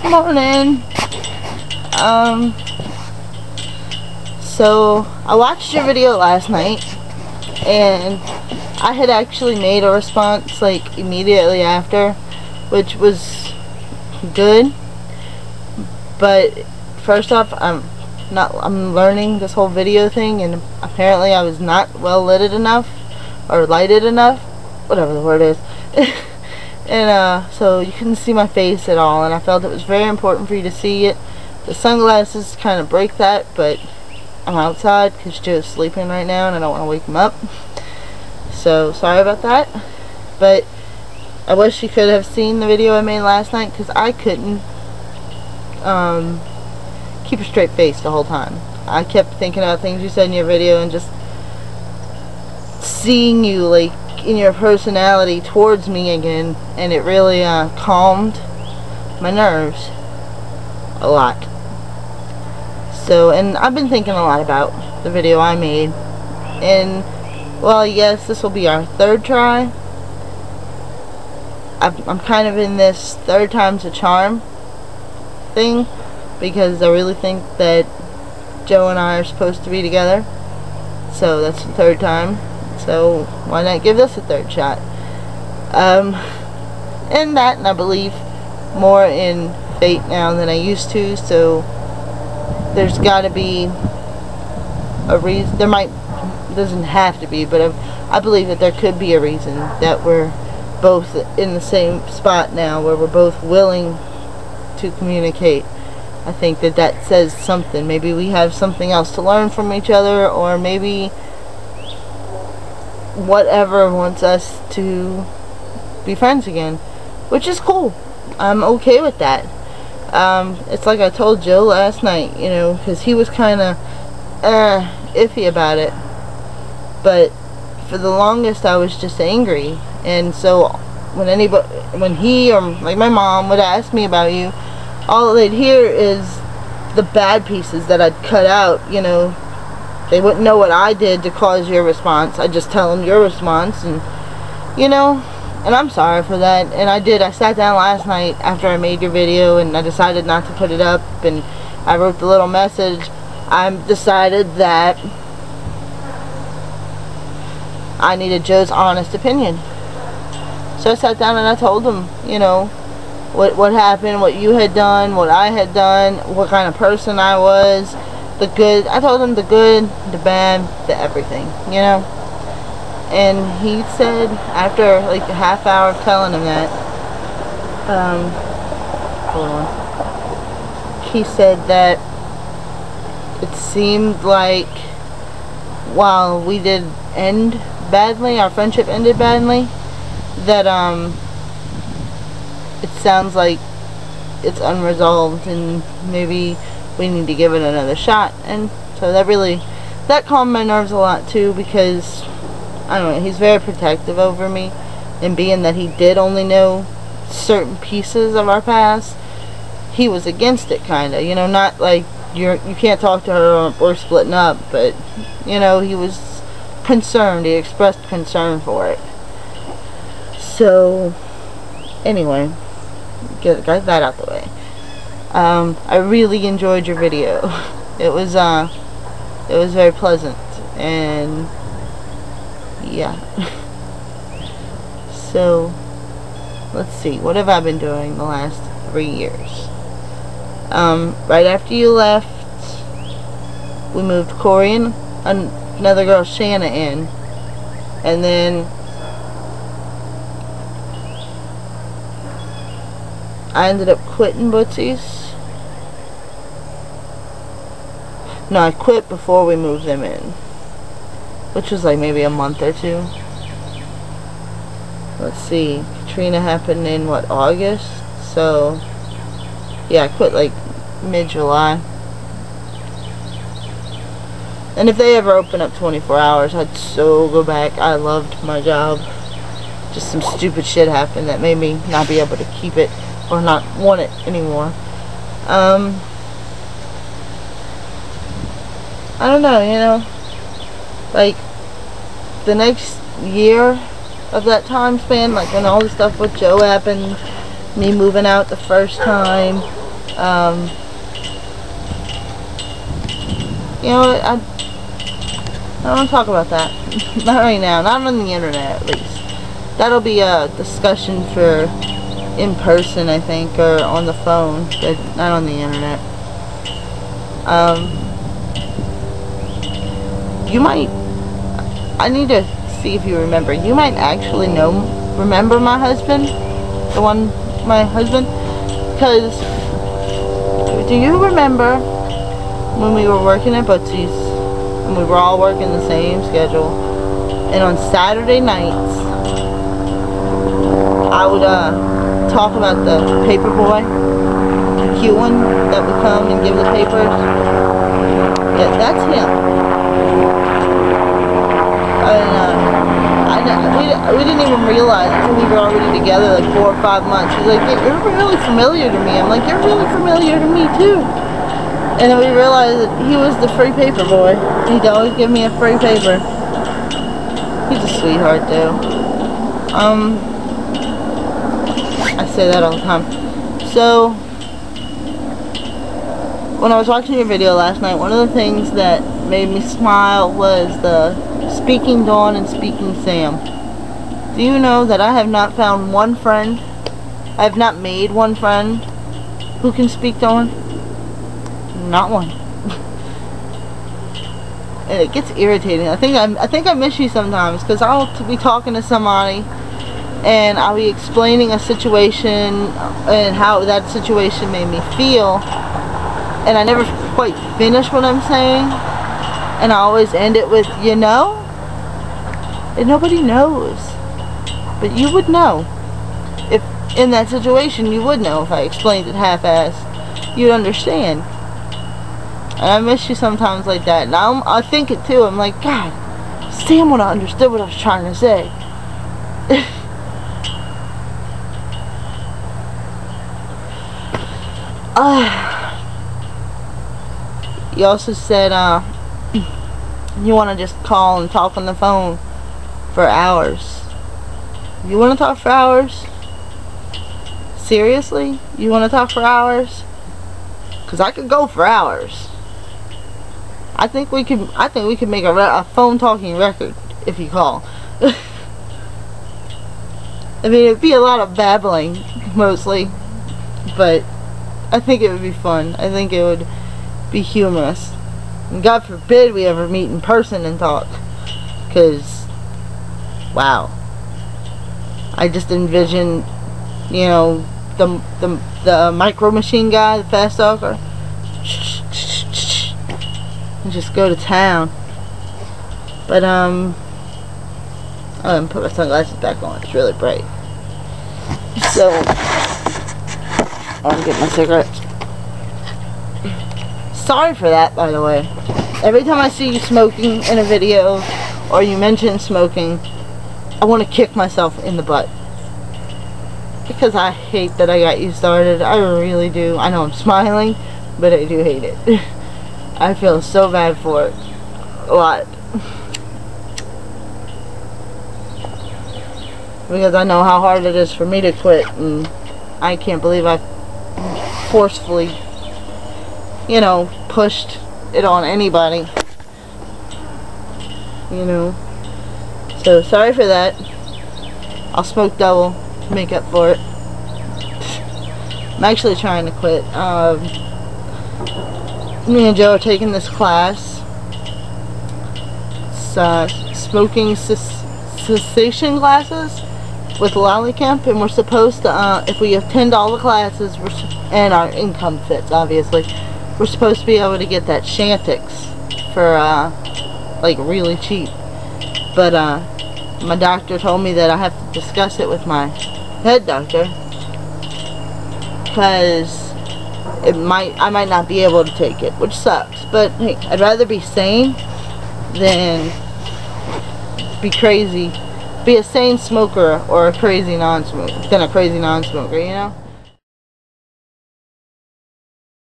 Morning. So I watched your video last night, and I had actually made a response like immediately after, which was good. But first off, I'm learning this whole video thing, and apparently I was not well lighted enough, or lighted enough, whatever the word is. And so you couldn't see my face at all, and I felt it was very important for you to see it. The sunglasses kind of break that, but I'm outside because Joe's sleeping right now and I don't want to wake him up. So sorry about that, but I wish you could have seen the video I made last night, because I couldn't keep a straight face the whole time. I kept thinking about things you said in your video and just seeing you like in your personality towards me again, and it really calmed my nerves a lot. So, and I've been thinking a lot about the video I made, and well, yes, this will be our third try. I'm kind of in this third time's a charm thing, because I really think that Joe and I are supposed to be together. So that's the third time. So why not give this a third shot? And I believe more in fate now than I used to. So there's got to be a reason. Doesn't have to be, but I believe that there could be a reason that we're both in the same spot now, where we're both willing to communicate. I think that says something. Maybe we have something else to learn from each other, or maybe whatever wants us to be friends again, which is cool. I'm okay with that. It's like I told Joe last night, you know, because he was kind of iffy about it, but for the longest I was just angry. And so when he or like my mom would ask me about you, all they'd hear is the bad pieces that I'd cut out, you know. They wouldn't know what I did to cause your response. I'd just tell them your response, and you know, and I'm sorry for that. And I sat down last night after I made your video, and I decided not to put it up, and I wrote the little message. I decided that I needed Joe's honest opinion. So I sat down and I told him, you know, what happened, what you had done, what I had done, what kind of person I was, the good. I told him the good, the bad, the everything, you know. And he said, after like a half hour of telling him that, hold on. He said that it seemed like while we did end badly, our friendship ended badly, that it sounds like it's unresolved, and maybe we need to give it another shot. And so that calmed my nerves a lot too, because I don't know, he's very protective over me, and being that he did only know certain pieces of our past, he was against it, kind of, you know, not like you can't talk to her or we're splitting up, but you know, he was concerned. He expressed concern for it. So anyway, got that out the way. I really enjoyed your video. It was very pleasant, and yeah. So let's see, what have I been doing the last 3 years? Right after you left, we moved Corey and another girl, Shanna, in, and then I ended up quitting Bootsie's. No, I quit before we moved them in, which was like maybe a month or two. Let's see, Katrina happened in what, August? So yeah, I quit like mid-July. And if they ever open up 24 hours, I'd so go back. I loved my job. Just some stupid shit happened that made me not be able to keep it, or not want it anymore. I don't know, you know, like the next year of that time span, like when all the stuff with Joe happened, me moving out the first time, You know what, I don't want to talk about that. Not right now, not on the internet at least. That'll be a discussion for in person, I think, or on the phone, but not on the internet. You might, I need to see if you remember. You might actually remember my husband, my husband, because do you remember when we were working at Butsy's and we were all working the same schedule, and on Saturday nights I would talk about the paper boy, the cute one that would come and give the papers? Yeah, that's him. We didn't even realize until we were already together like 4 or 5 months. He's like, "Yeah, you're really familiar to me." I'm like, "You're really familiar to me too." And then we realized that he was the free paper boy. He'd always give me a free paper. He's a sweetheart though. I say that all the time. So, when I was watching your video last night, one of the things that made me smile was the Speaking Dawn and Speaking Sam. Do you know that I have not found one friend, I have not made one friend who can speak Dawn? Not one. And it gets irritating. I think I miss you sometimes, because I'll be talking to somebody and I'll be explaining a situation and how that situation made me feel, and I never quite finish what I'm saying, and I always end it with, you know? And nobody knows. But you would know. If in that situation, you would know if I explained it half-assed. You'd understand. And I miss you sometimes like that. Now I think it too. I'm like, God, Sam would have understood what I was trying to say. You also said you want to just call and talk on the phone for hours. You want to talk for hours? Seriously? You want to talk for hours? Because I could go for hours. I think we could make a phone talking record if you call. I mean, it'd be a lot of babbling mostly, but I think it would be fun. I think it would be humorous. And God forbid we ever meet in person and talk, because wow, I just envision, you know, the Micro Machine guy, the fast talker, and just go to town. But I'm gonna put my sunglasses back on. It's really bright. So I'm getting my cigarettes. Sorry for that, by the way. Every time I see you smoking in a video, or you mention smoking, I want to kick myself in the butt. Because I hate that I got you started. I really do. I know I'm smiling, but I do hate it. I feel so bad for it. A lot. Because I know how hard it is for me to quit, and I can't believe I forcefully, you know, pushed it on anybody, you know. So sorry for that. I'll smoke double to make up for it. I'm actually trying to quit. Me and Joe are taking this class. It's smoking cessation classes with Lollycamp, and we're supposed to, if we attend all the classes, and our income fits, obviously, we're supposed to be able to get that Chantix for, like, really cheap. But, my doctor told me that I have to discuss it with my head doctor, because I might not be able to take it, which sucks. But, hey, I'd rather be sane than be crazy. Be a sane smoker or a crazy non-smoker than a crazy non-smoker, you know?